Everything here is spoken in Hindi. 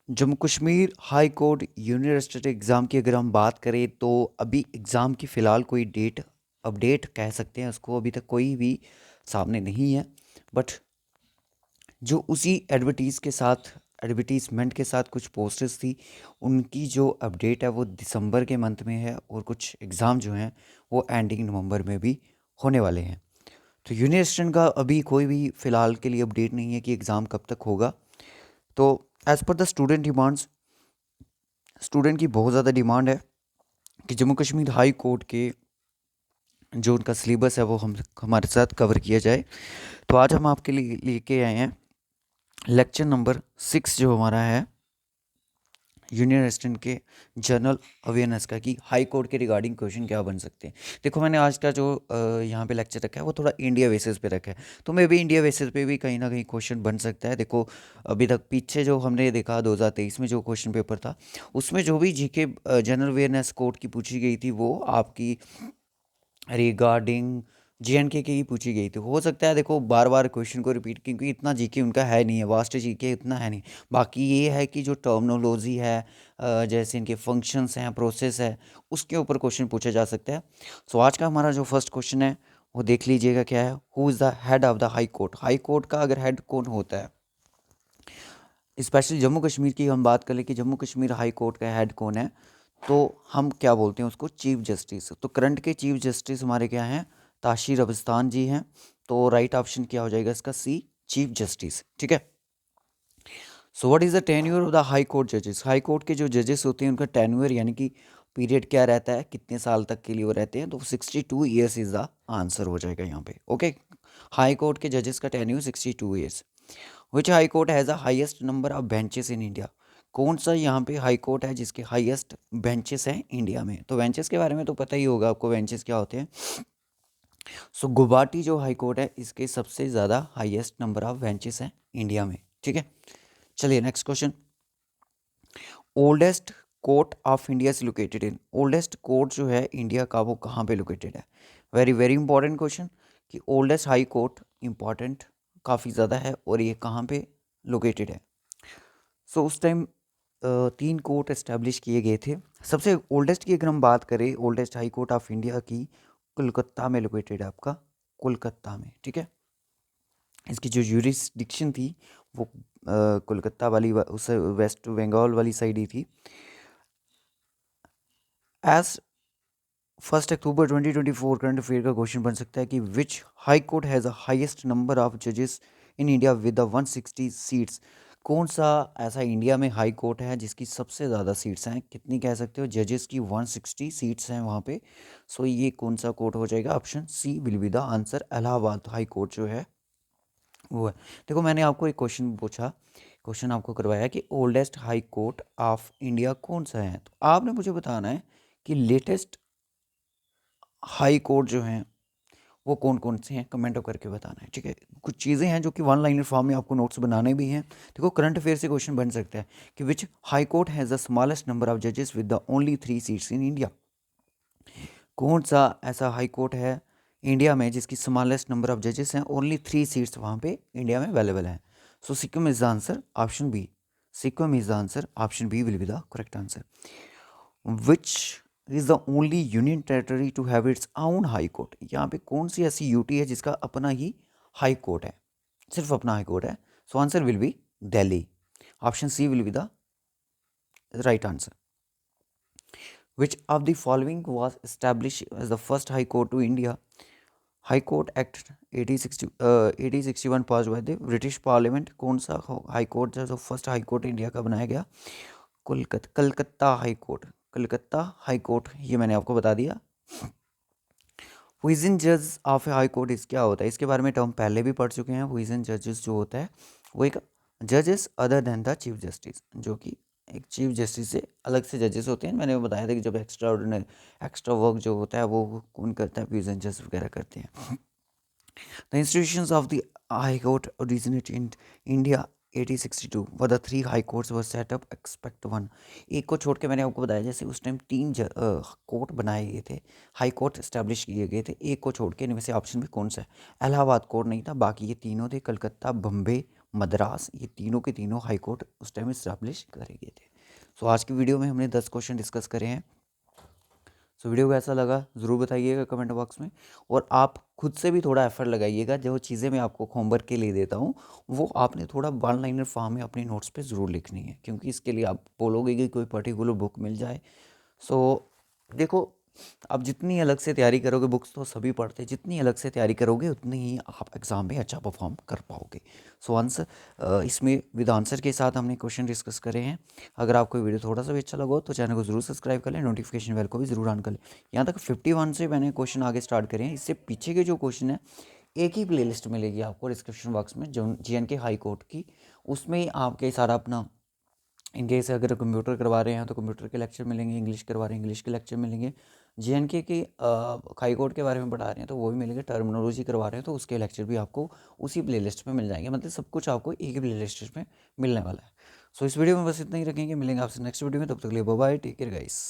Jammu Kashmir high court university exam की अगर हम बात करें तो अभी एग्ज़ाम की फ़िलहाल कोई डेट अपडेट कह सकते हैं उसको, अभी तक कोई भी सामने नहीं है। बट जो उसी एडवर्टीज़मेंट के साथ कुछ पोस्टर्स थी, उनकी जो अपडेट है वो दिसंबर के मंथ में है, और कुछ एग्ज़ाम जो हैं वो एंडिंग नवंबर में भी होने वाले हैं। तो यूनिवर्सिटी का अभी कोई भी फ़िलहाल के लिए अपडेट नहीं है कि एग्ज़ाम कब तक होगा। तो as per the student demands, student की बहुत ज़्यादा डिमांड है कि जम्मू कश्मीर हाई कोर्ट के जो उनका सिलेबस है वो हम हमारे साथ कवर किया जाए। तो आज हम आपके लिए लेके आए हैं लेक्चर नंबर 6 जो हमारा है यूनियन असिस्टेंट के जनरल अवेयरनेस का, कि हाई कोर्ट के रिगार्डिंग क्वेश्चन क्या बन सकते हैं। देखो मैंने आज का जो यहाँ पे लेक्चर रखा है वो थोड़ा इंडिया बेसिस पे रखा है, तो मे भी इंडिया बेसिस पे भी कहीं ना कहीं क्वेश्चन बन सकता है। देखो अभी तक पीछे जो हमने देखा 2023 में जो क्वेश्चन पेपर था, उसमें जो भी जीके जनरल अवेयरनेस कोर्ट की पूछी गई थी वो आपकी रिगार्डिंग JNK की ही पूछी गई थी। हो सकता है देखो बार बार क्वेश्चन को रिपीट, क्योंकि इतना जीके उनका है नहीं है, वास्ट जीके इतना है नहीं। बाकी ये है कि जो टर्मिनोलॉजी है, जैसे इनके फंक्शंस हैं, प्रोसेस है, उसके ऊपर क्वेश्चन पूछा जा सकता है। सो आज का हमारा जो फर्स्ट क्वेश्चन है वो देख लीजिएगा क्या है। Who is the head of the high court? High court का अगर हेड कौन होता है, स्पेशली जम्मू कश्मीर की हम बात करें कि जम्मू कश्मीर हाई कोर्ट का हेड कौन है, तो हम क्या बोलते हैं उसको? Chief justice. तो करंट के चीफ जस्टिस हमारे क्या हैं? ताशीर अबस्तान जी हैं। तो राइट ऑप्शन क्या हो जाएगा इसका? सी, चीफ जस्टिस। ठीक है। So what is the tenure of the high court जजेस? हाई कोर्ट के जो जजेस होते हैं उनका टेन्योर यानी कि पीरियड क्या रहता है, कितने साल तक के लिए वो रहते हैं? तो 62 ईयर्स इज द आंसर हो जाएगा यहाँ पे। ओके, हाई कोर्ट के जजेस का tenure 62 years. Which high court has the highest number of benches in India? कौन सा यहाँ पे हाई कोर्ट है जिसके हाईएस्ट बेंचेस हैं इंडिया में? तो बेंचेस के बारे में तो पता ही होगा आपको, बेंचेस क्या होते हैं। सो गुवाहाटी जो हाई कोर्ट है इसके सबसे ज़्यादा हाईएस्ट नंबर ऑफ बेंचेस हैं इंडिया में। ठीक है, चलिए next question. Oldest court of India is located in? Oldest court जो है इंडिया का वो कहाँ पे लोकेटेड है? वेरी वेरी इंपॉर्टेंट क्वेश्चन, कि ओल्डेस्ट हाई कोर्ट इंपॉर्टेंट काफ़ी ज़्यादा है, और ये कहाँ पे लोकेटेड है। सो उस टाइम 3 कोर्ट इस्टेब्लिश किए गए थे। सबसे ओल्डेस्ट की अगर हम बात करें, oldest high court of India की कोलकाता में लोकेटेड है आपका, कोलकाता में। ठीक है, इसकी जो यूरिसडिक्शन थी वो कोलकाता वाली उस वेस्ट बंगाल वाली साइड ही थी। एज 1 अक्टूबर 2024 करंट अफेयर का क्वेश्चन बन सकता है कि which high court has the highest number of जजेस in India with the 160 seats? कौन सा ऐसा इंडिया में हाई कोर्ट है जिसकी सबसे ज़्यादा सीट्स हैं? कितनी कह सकते हो? जजेस की 160 सीट्स हैं वहाँ पे। सो ये कौन सा कोर्ट हो जाएगा? Option C will be the answer. Allahabad high court जो है वो है। देखो मैंने आपको एक क्वेश्चन पूछा, क्वेश्चन आपको करवाया कि oldest high court of India कौन सा है, तो आपने मुझे बताना है कि लेटेस्ट हाई कोर्ट जो हैं वो कौन कौन से हैं, कमेंट करके बताना है। ठीक है, कुछ चीज़ें हैं जो कि वन लाइनर फॉर्म में आपको नोट्स बनाने भी हैं। देखो करंट अफेयर से क्वेश्चन बन सकता है कि which high court has the smallest number of जजेस with the only 3 seats in India? कौन सा ऐसा हाई कोर्ट है इंडिया में जिसकी स्मॉलेस्ट नंबर ऑफ जजेस हैं, ओनली 3 सीट्स वहाँ पे इंडिया में अवेलेबल हैं? So Sikkim is the answer, option B. Sikkim is the answer, option B will be the correct answer. Which is the only union territory to have its own high court? यहाँ पे कौन सी ऐसी यूटी है जिसका अपना ही हाई कोर्ट है, सिर्फ अपना हाई कोर्ट है? So answer will be Delhi, option C will be the right answer. Which of the following was established as the first high court to India? High court act 1861 pass हुआ थे ब्रिटिश पार्लियामेंट। कौन सा हाई कोर्ट जो फर्स्ट हाई कोर्ट इंडिया का बनाया गया? Calcutta high court, Calcutta high court, ये मैंने आपको बता दिया। हुइजन जज ऑफ ए हाई कोर्ट इस क्या होता है? इसके बारे में टर्म पहले भी पढ़ चुके हैं। हुइजन जजेस जो होता है वो एक जजेस other than the chief justice, जो कि एक चीफ जस्टिस से अलग से जजेस होते हैं। मैंने बताया था कि जब एक्स्ट्रा वर्क जो होता है वो कौन करता है? हुइजन जज वगैरह करते हैं। The institutions of the High Court originated in India 1862. Were the 3 high courts were set up except one? एक को छोड़ के मैंने आपको बताया जैसे उस टाइम 3 कोर्ट बनाए गए थे, हाई कोर्ट इस्टेब्लिश किए गए थे। एक को छोड़ के इनमें से ऑप्शन में कौन सा है? इलाहाबाद कोर्ट नहीं था, बाकी ये तीनों थे, कलकत्ता, बम्बे, मद्रास, ये तीनों के तीनों हाई कोर्ट उस टाइम इस्टेब्लिश करे गए थे। सो आज की वीडियो में हमने 10 क्वेश्चन डिस्कस करे हैं। सो वीडियो कैसा लगा ज़रूर बताइएगा कमेंट बॉक्स में, और आप खुद से भी थोड़ा एफर्ट लगाइएगा। जो चीज़ें मैं आपको होमवर्क के लिए देता हूँ वो आपने थोड़ा वन लाइनर फॉर्म में अपनी नोट्स पे ज़रूर लिखनी है, क्योंकि इसके लिए आप बोलोगे कि कोई पर्टिकुलर बुक मिल जाए। सो देखो, आप जितनी अलग से तैयारी करोगे, बुक्स तो सभी पढ़ते हैं, जितनी अलग से तैयारी करोगे उतनी ही आप एग्ज़ाम में अच्छा परफॉर्म कर पाओगे। सो आंसर इसमें विद आंसर के साथ हमने क्वेश्चन डिस्कस करे हैं। अगर आपको वीडियो थोड़ा सा भी अच्छा लगा हो तो चैनल को जरूर सब्सक्राइब कर लें, नोटिफिकेशन बेल को भी जरूर ऑन कर लें। यहाँ तक 51 से मैंने क्वेश्चन आगे स्टार्ट करे हैं। इससे पीछे के जो क्वेश्चन है एक ही प्लेलिस्ट मिलेगी आपको डिस्क्रिप्शन बॉक्स में, जो JNK हाई कोर्ट की, उसमें ही आपके सारा अपना, इनकेस अगर कंप्यूटर करवा रहे हैं तो कंप्यूटर के लेक्चर मिलेंगे, इंग्लिश करवा रहे हैं इंग्लिश के लेक्चर मिलेंगे, JNK की हाई कोर्ट के बारे में पढ़ा रहे हैं तो वो भी मिलेंगे, टर्मिनोलॉजी करवा रहे हैं तो उसके लेक्चर भी आपको उसी प्लेलिस्ट में मिल जाएंगे। मतलब सब कुछ आपको एक ही प्लेलिस्ट में मिलने वाला है। सो इस वीडियो में बस इतना ही रखेंगे, मिलेंगे आपसे नेक्स्ट वीडियो में, तब तक के लिए bye bye, take care guys.